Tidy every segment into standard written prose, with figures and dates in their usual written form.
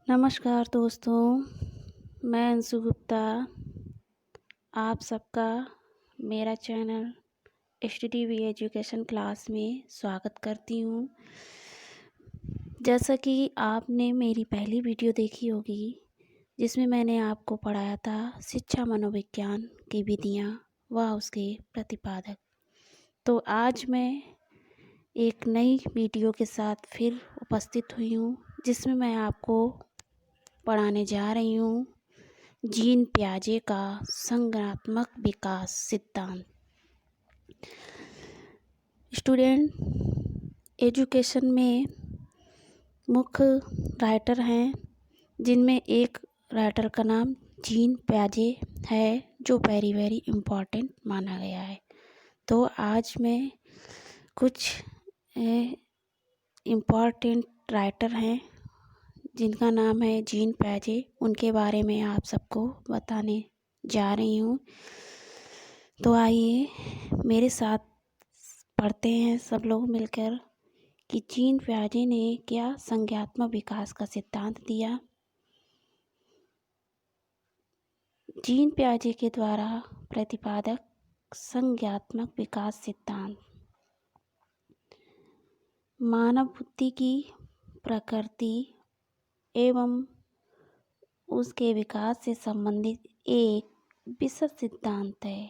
नमस्कार दोस्तों, मैं अंशु गुप्ता आप सबका मेरा चैनल एचटीटीवी एजुकेशन क्लास में स्वागत करती हूँ। जैसा कि आपने मेरी पहली वीडियो देखी होगी जिसमें मैंने आपको पढ़ाया था शिक्षा मनोविज्ञान की विधियाँ व उसके प्रतिपादक। तो आज मैं एक नई वीडियो के साथ फिर उपस्थित हुई हूँ जिसमें मैं आपको पढ़ाने जा रही हूँ जीन पियाजे का संज्ञानात्मक विकास सिद्धांत। स्टूडेंट, एजुकेशन में मुख्य राइटर हैं जिनमें एक राइटर का नाम जीन पियाजे है जो वेरी इम्पोर्टेंट माना गया है। तो आज मैं कुछ इम्पोर्टेंट राइटर हैं जिनका नाम है जीन पियाजे, उनके बारे में आप सबको बताने जा रही हूँ। तो आइए मेरे साथ पढ़ते हैं सब लोग मिलकर कि जीन पियाजे ने क्या संज्ञानात्मक विकास का सिद्धांत दिया। जीन पियाजे के द्वारा प्रतिपादक संज्ञानात्मक विकास सिद्धांत मानव बुद्धि की प्रकृति एवं उसके विकास से संबंधित एक विशद सिद्धांत है।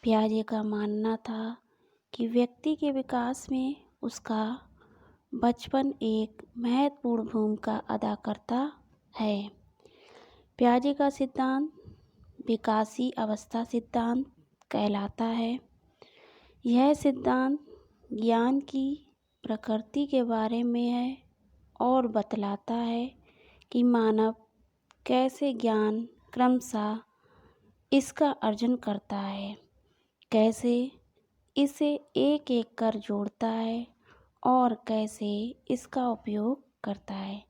पियाजे का मानना था कि व्यक्ति के विकास में उसका बचपन एक महत्वपूर्ण भूमिका अदा करता है। पियाजे का सिद्धांत विकासी अवस्था सिद्धांत कहलाता है। यह सिद्धांत ज्ञान की प्रकृति के बारे में है और बतलाता है कि मानव कैसे ज्ञान क्रमशः इसका अर्जन करता है, कैसे इसे एक एक कर जोड़ता है और कैसे इसका उपयोग करता है।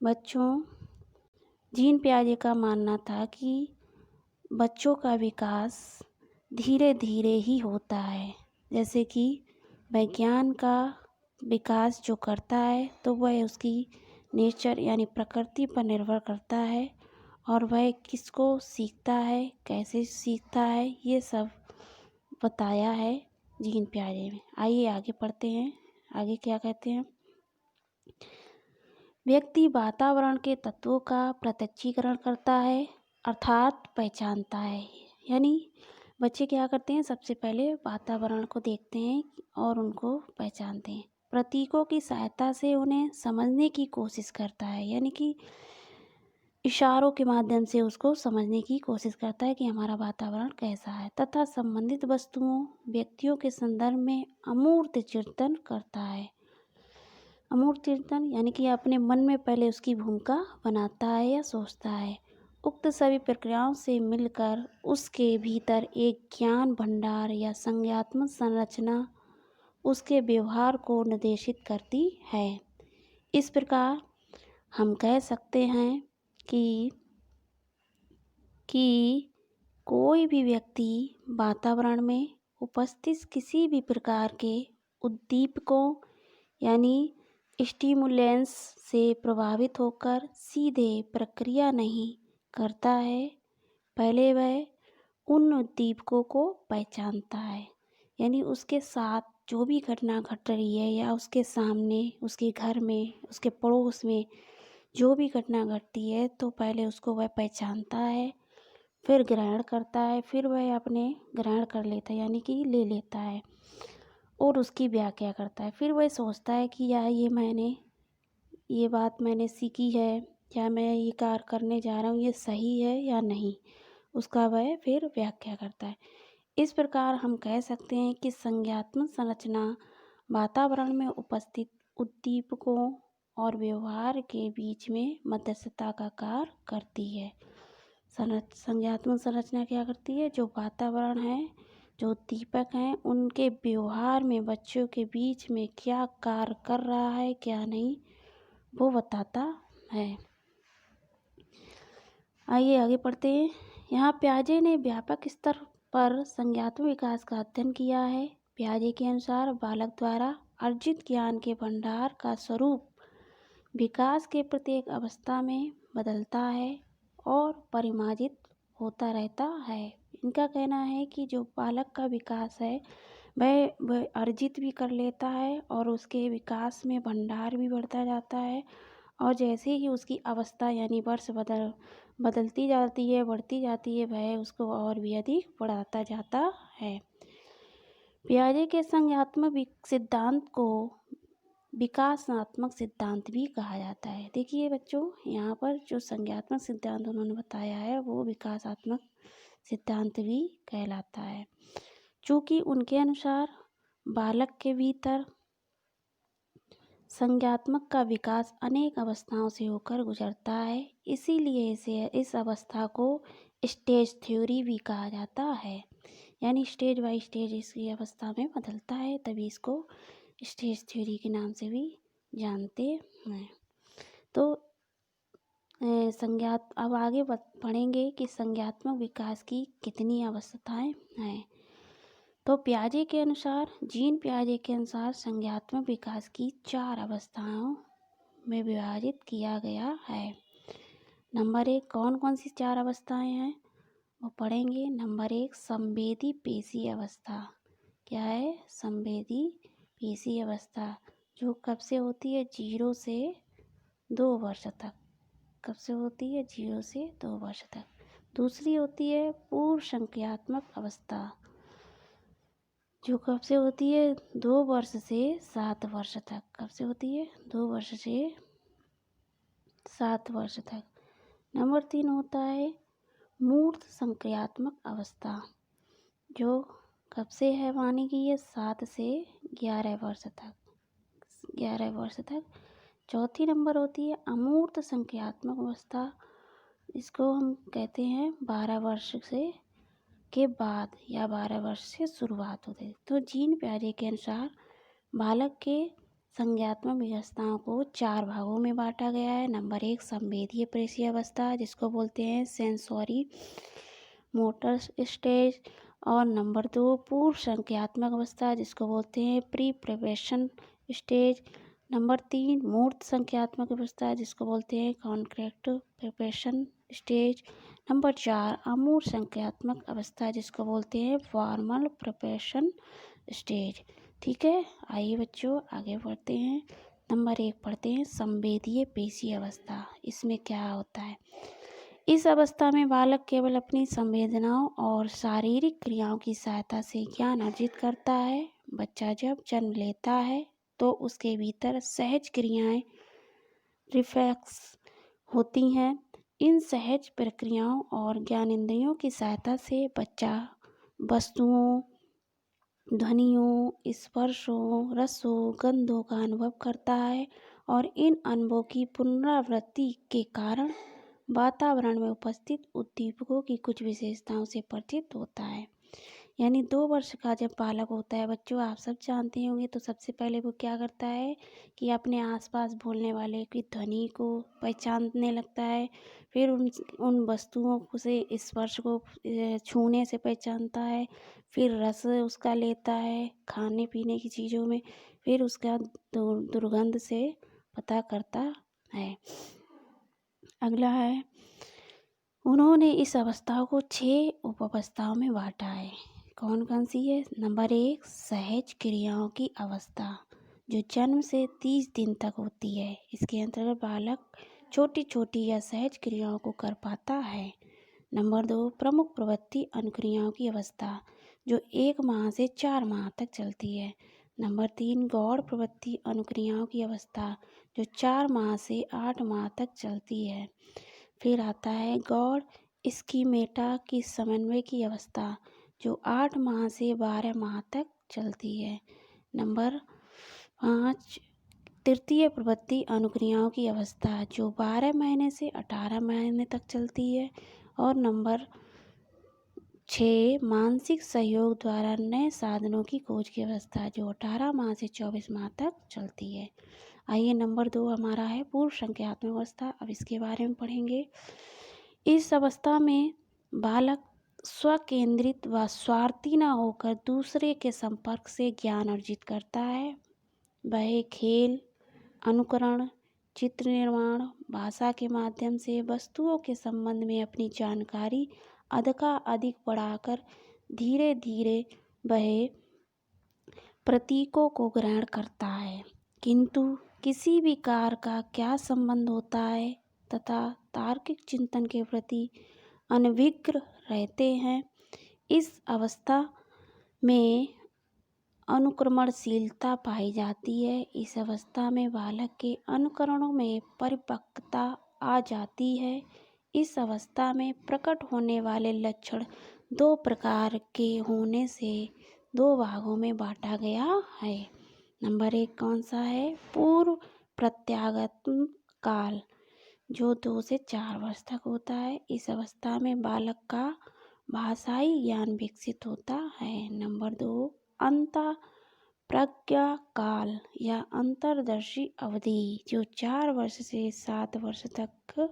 बच्चों, जीन पियाजे का मानना था कि बच्चों का विकास धीरे धीरे ही होता है। जैसे कि विज्ञान का विकास जो करता है तो वह उसकी नेचर यानी प्रकृति पर निर्भर करता है और वह किसको सीखता है, कैसे सीखता है, ये सब बताया है जीन पियाजे में। आइए आगे पढ़ते हैं। आगे क्या कहते हैं? व्यक्ति वातावरण के तत्वों का प्रत्यक्षीकरण करता है अर्थात पहचानता है। यानी बच्चे क्या करते हैं, सबसे पहले वातावरण को देखते हैं और उनको पहचानते हैं। प्रतीकों की सहायता से उन्हें समझने की कोशिश करता है, यानी कि इशारों के माध्यम से उसको समझने की कोशिश करता है कि हमारा वातावरण कैसा है, तथा संबंधित वस्तुओं व्यक्तियों के संदर्भ में अमूर्त चिंतन करता है। अमूर्त चिंतन यानी कि अपने मन में पहले उसकी भूमिका बनाता है या सोचता है। उक्त सभी प्रक्रियाओं से मिलकर उसके भीतर एक ज्ञान भंडार या संज्ञानात्मक संरचना उसके व्यवहार को निर्देशित करती है। इस प्रकार हम कह सकते हैं कि कोई भी व्यक्ति वातावरण में उपस्थित किसी भी प्रकार के उद्दीपकों यानी स्टिमुलेंस से प्रभावित होकर सीधे प्रक्रिया नहीं करता है। पहले वह उन उद्दीपकों को पहचानता है, यानी उसके साथ जो भी घटना घट रही है या उसके सामने, उसके घर में, उसके पड़ोस में जो भी घटना घटती है तो पहले उसको वह पहचानता है, फिर ग्रहण करता है, फिर वह अपने ग्रहण कर लेता है यानी कि ले लेता है और उसकी व्याख्या करता है। फिर वह सोचता है कि या ये बात मैंने सीखी है या मैं ये कार्य करने जा रहा हूँ ये सही है या नहीं, उसका वह फिर व्याख्या करता है। इस प्रकार हम कह सकते हैं कि संज्ञानात्मक संरचना वातावरण में उपस्थित उद्दीपकों और व्यवहार के बीच में मध्यस्थता का कार्य करती है। संज्ञानात्मक संरचना क्या करती है? जो वातावरण है, जो उद्दीपक हैं, उनके व्यवहार में बच्चों के बीच में क्या कार्य कर रहा है क्या नहीं, वो बताता है। आइए आगे पढ़ते हैं। यहाँ पियाजे ने व्यापक स्तर पर संज्ञानात्मक विकास का अध्ययन किया है। पियाजे के अनुसार बालक द्वारा अर्जित ज्ञान के भंडार का स्वरूप विकास के प्रत्येक अवस्था में बदलता है और परिमार्जित होता रहता है। इनका कहना है कि जो बालक का विकास है वह अर्जित भी कर लेता है और उसके विकास में भंडार भी बढ़ता जाता है, और जैसे ही उसकी अवस्था यानी वर्ष बदलती जाती है, बढ़ती जाती है, वह उसको और भी अधिक बढ़ाता जाता है। पियाजे के संज्ञानात्मक सिद्धांत को विकासात्मक सिद्धांत भी कहा जाता है। देखिए बच्चों, यहाँ पर जो संज्ञानात्मक सिद्धांत उन्होंने बताया है वो विकासात्मक सिद्धांत भी कहलाता है। चूँकि उनके अनुसार बालक के भीतर संज्ञानात्मक का विकास अनेक अवस्थाओं से होकर गुजरता है, इसीलिए इस अवस्था को स्टेज थ्योरी भी कहा जाता है। यानी स्टेज बाय स्टेज इसकी अवस्था में बदलता है, तभी इसको स्टेज थ्योरी के नाम से भी जानते हैं। तो अब आगे पढ़ेंगे कि संज्ञानात्मक विकास की कितनी अवस्थाएं हैं। तो पियाजे के अनुसार, जीन पियाजे के अनुसार संज्ञानात्मक विकास की 4 अवस्थाओं में विभाजित किया गया है। नंबर 1, कौन कौन सी 4 अवस्थाएं हैं वो पढ़ेंगे। नंबर 1, संवेदी पेशी अवस्था। क्या है? संवेदी पेशी अवस्था, जो कब से होती है? 0 से 2 वर्ष तक। कब से होती है? 0 से 2 वर्ष तक। दूसरी होती है पूर्व संज्ञानात्मक अवस्था, जो कब से होती है? 2 वर्ष से 7 वर्ष तक। कब से होती है? 2 वर्ष से 7 वर्ष तक। नंबर 3 होता है मूर्त संक्रियात्मक अवस्था, जो कब से है मानी गई है? 7 से 11 वर्ष तक। 11 वर्ष तक। चौथी नंबर होती है अमूर्त संक्रियात्मक अवस्था, इसको हम कहते हैं 12 वर्ष से के बाद या 12 वर्ष से शुरुआत होती है। तो जीन पियाजे के अनुसार बालक के संज्ञानात्मक अवस्थाओं को 4 भागों में बांटा गया है। नंबर 1, संवेदीय पेशी अवस्था, जिसको बोलते हैं सेंसोरी मोटर स्टेज। और नंबर 2, पूर्व संज्ञानात्मक अवस्था, जिसको बोलते हैं प्री प्रिपरेशन स्टेज। नंबर 3, मूर्त संज्ञानात्मक अवस्था, जिसको बोलते हैं कॉन्क्रीट प्रिपरेशन स्टेज। नंबर 4, अमूर्त संज्ञानात्मक अवस्था, जिसको बोलते हैं फॉर्मल प्रिपरेशन स्टेज। ठीक है, आइए बच्चों आगे बढ़ते हैं। नंबर 1 पढ़ते हैं संवेदीय पेशी अवस्था। इसमें क्या होता है? इस अवस्था में बालक केवल अपनी संवेदनाओं और शारीरिक क्रियाओं की सहायता से ज्ञान अर्जित करता है। बच्चा जब जन्म लेता है तो उसके भीतर सहज क्रियाएं रिफ्लेक्स होती हैं। इन सहज प्रक्रियाओं और ज्ञानेंद्रियों की सहायता से बच्चा वस्तुओं, ध्वनियों, स्पर्शों, रसों, गंधों का अनुभव करता है, और इन अनुभवों की पुनरावृत्ति के कारण वातावरण में उपस्थित उद्दीपकों की कुछ विशेषताओं से परिचित होता है। यानी 2 वर्ष का जब बालक होता है बच्चों, आप सब जानते होंगे, तो सबसे पहले वो क्या करता है कि अपने आसपास बोलने वाले की ध्वनि को पहचानने लगता है। फिर उन वस्तुओं को से स्पर्श को छूने से पहचानता है। फिर रस उसका लेता है खाने पीने की चीज़ों में। फिर उसका दुर्गंध से पता करता है। अगला है, उन्होंने इस अवस्थाओं को 6 उप अवस्थाओं में बांटा है। कौन कौन सी है? नंबर 1, सहज क्रियाओं की अवस्था, जो जन्म से 30 दिन तक होती है। इसके अंतर्गत बालक छोटी छोटी या सहज क्रियाओं को कर पाता है। नंबर 2, प्रमुख प्रवृत्ति अनुक्रियाओं की अवस्था, जो 1 माह से 4 माह तक चलती है। नंबर 3, गौड़ प्रवृत्ति अनुक्रियाओं की अवस्था, जो 4 माह से 8 माह तक चलती है। फिर आता है गौड़ स्कीमेटा की समन्वय की अवस्था, जो 8 माह से 12 माह तक चलती है। नंबर 5, तृतीय प्रवृत्ति अनुक्रियाओं की अवस्था, जो 12 महीने से 18 महीने तक चलती है। और नंबर 6, मानसिक सहयोग द्वारा नए साधनों की खोज की अवस्था, जो 18 माह से 24 माह तक चलती है। आइए नंबर 2 हमारा है पूर्व संज्ञानात्मक अवस्था। अब इसके बारे में पढ़ेंगे। इस अवस्था में बालक स्वकेंद्रित व स्वार्थी न होकर दूसरे के संपर्क से ज्ञान अर्जित करता है। वह खेल, अनुकरण, चित्र निर्माण, भाषा के माध्यम से वस्तुओं के संबंध में अपनी जानकारी अधिक बढ़ाकर धीरे धीरे वह प्रतीकों को ग्रहण करता है। किंतु किसी भी कार्य का क्या संबंध होता है तथा तार्किक चिंतन के प्रति अनभिज्ञ रहते हैं। इस अवस्था में अनुक्रमणशीलता पाई जाती है। इस अवस्था में बालक के अनुकरणों में परिपक्वता आ जाती है। इस अवस्था में प्रकट होने वाले लक्षण दो प्रकार के होने से दो भागों में बांटा गया है। नंबर 1 कौन सा है? पूर्व प्रत्यागत्म काल, जो 2 से 4 वर्ष तक होता है। इस अवस्था में बालक का भाषाई ज्ञान विकसित होता है। नंबर 2 अंतः प्रज्ञा काल या अंतर्दर्शी अवधि, जो 4 वर्ष से 7 वर्ष तक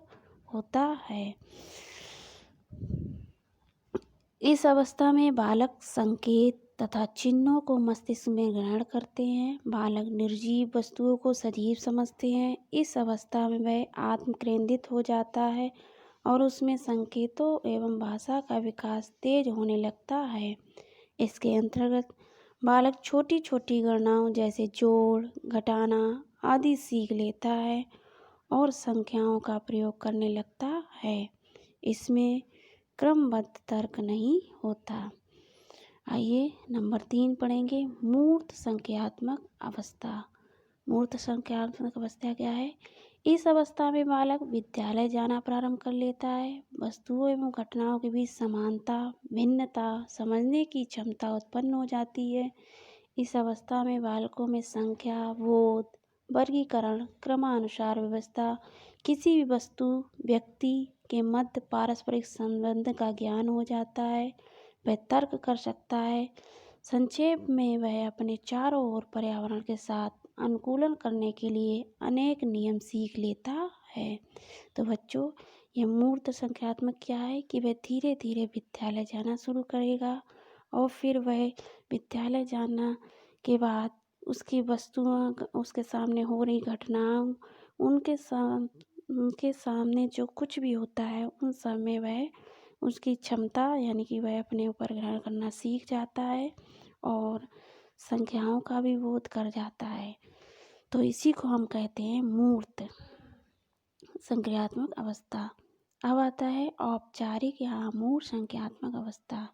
होता है। इस अवस्था में बालक संकेत तथा चिन्हों को मस्तिष्क में ग्रहण करते हैं। बालक निर्जीव वस्तुओं को सजीव समझते हैं। इस अवस्था में वह आत्म केंद्रित हो जाता है और उसमें संकेतों एवं भाषा का विकास तेज होने लगता है। इसके अंतर्गत बालक छोटी छोटी गणनाओं जैसे जोड़, घटाना आदि सीख लेता है और संख्याओं का प्रयोग करने लगता है। इसमें क्रमबद्ध तर्क नहीं होता। आइए नंबर 3 पढ़ेंगे, मूर्त संख्यात्मक अवस्था। मूर्त संख्यात्मक अवस्था क्या है? इस अवस्था में बालक विद्यालय जाना प्रारंभ कर लेता है। वस्तुओं एवं घटनाओं के बीच समानता, भिन्नता समझने की क्षमता उत्पन्न हो जाती है। इस अवस्था में बालकों में संख्या बोध, वर्गीकरण, क्रमानुसार व्यवस्था, किसी भी वस्तु व्यक्ति के मध्य पारस्परिक संबंध का ज्ञान हो जाता है। वह तर्क कर सकता है। संक्षेप में वह अपने चारों ओर पर्यावरण के साथ अनुकूलन करने के लिए अनेक नियम सीख लेता है। तो बच्चों, यह मूर्त संख्यात्मक क्या है कि वह धीरे धीरे विद्यालय जाना शुरू करेगा और फिर वह विद्यालय जाना के बाद उसकी वस्तुओं, उसके सामने हो रही घटनाओं, उनके सामने जो कुछ भी होता है उन सब में वह उसकी क्षमता यानी कि वह अपने ऊपर ग्रहण करना सीख जाता है और संख्याओं का भी बोध कर जाता है। तो इसी को हम कहते हैं मूर्त संख्यात्मक अवस्था। अब आता है औपचारिक या अमूर्त संख्यात्मक अवस्था।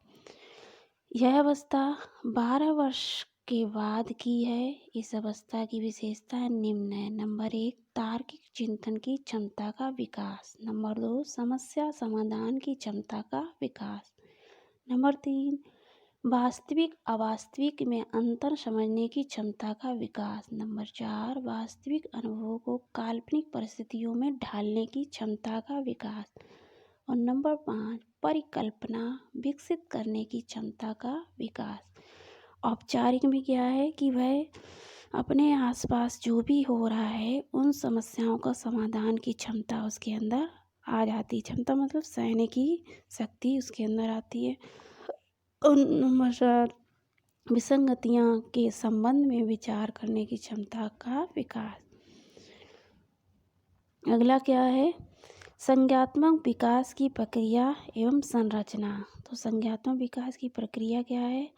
यह अवस्था 12 वर्ष के बाद की है। इस अवस्था की विशेषता निम्न है। नंबर 1 तार्किक चिंतन की क्षमता का विकास। नंबर 2 समस्या समाधान की क्षमता का विकास। नंबर 3 वास्तविक अवास्तविक में अंतर समझने की क्षमता का विकास। नंबर 4 वास्तविक अनुभवों को काल्पनिक परिस्थितियों में ढालने की क्षमता का विकास। और नंबर 5 परिकल्पना विकसित करने की क्षमता का विकास। औपचारिक में क्या है कि वह अपने आसपास जो भी हो रहा है उन समस्याओं का समाधान की क्षमता उसके अंदर आ जाती है। क्षमता मतलब सहने की शक्ति उसके अंदर आती है। और नंबर 4 विसंगतियां के संबंध में विचार करने की क्षमता का विकास। अगला क्या है? संज्ञात्मक विकास की प्रक्रिया एवं संरचना। तो संज्ञात्मक विकास की प्रक्रिया क्या है?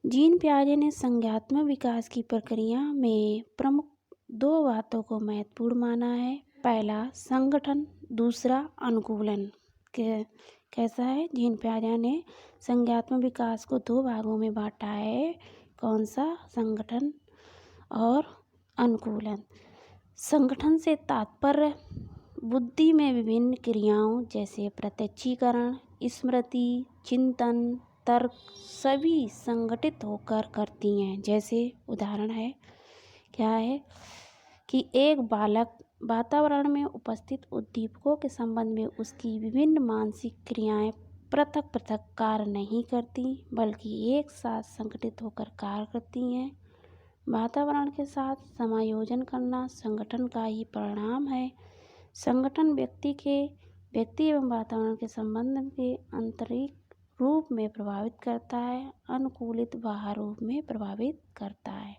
जीन पियाजे ने संज्ञात्मक विकास की प्रक्रिया में प्रमुख 2 बातों को महत्वपूर्ण माना है। पहला संगठन, दूसरा अनुकूलन। कैसा है? जीन पियाजे ने संज्ञात्मक विकास को 2 भागों में बांटा है। कौन सा? संगठन और अनुकूलन। संगठन से तात्पर्य बुद्धि में विभिन्न क्रियाओं जैसे प्रत्यक्षीकरण, स्मृति, चिंतन, तर्क सभी संगठित होकर करती हैं। जैसे उदाहरण है क्या है कि एक बालक वातावरण में उपस्थित उद्दीपकों के संबंध में उसकी विभिन्न मानसिक क्रियाएं पृथक पृथक कार्य नहीं करती बल्कि एक साथ संगठित होकर कार्य करती हैं। वातावरण के साथ समायोजन करना संगठन का ही परिणाम है। संगठन व्यक्ति एवं वातावरण के संबंध के आंतरिक रूप में प्रभावित करता है, अनुकूलित बाह्य रूप में प्रभावित करता है।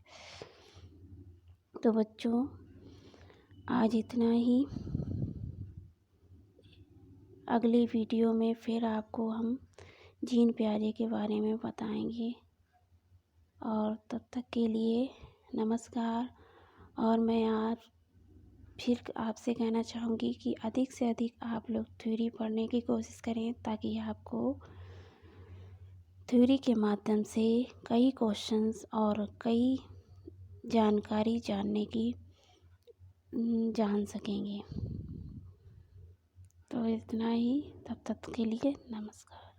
तो बच्चों, आज इतना ही। अगली वीडियो में फिर आपको हम जीन प्यारे के बारे में बताएंगे। और तब तक के लिए नमस्कार। और मैं आज फिर आपसे कहना चाहूँगी कि अधिक से अधिक आप लोग थ्योरी पढ़ने की कोशिश करें, ताकि आपको थ्योरी के माध्यम से कई क्वेश्चंस और कई जानकारी जान सकेंगे। तो इतना ही, तब तक के लिए नमस्कार।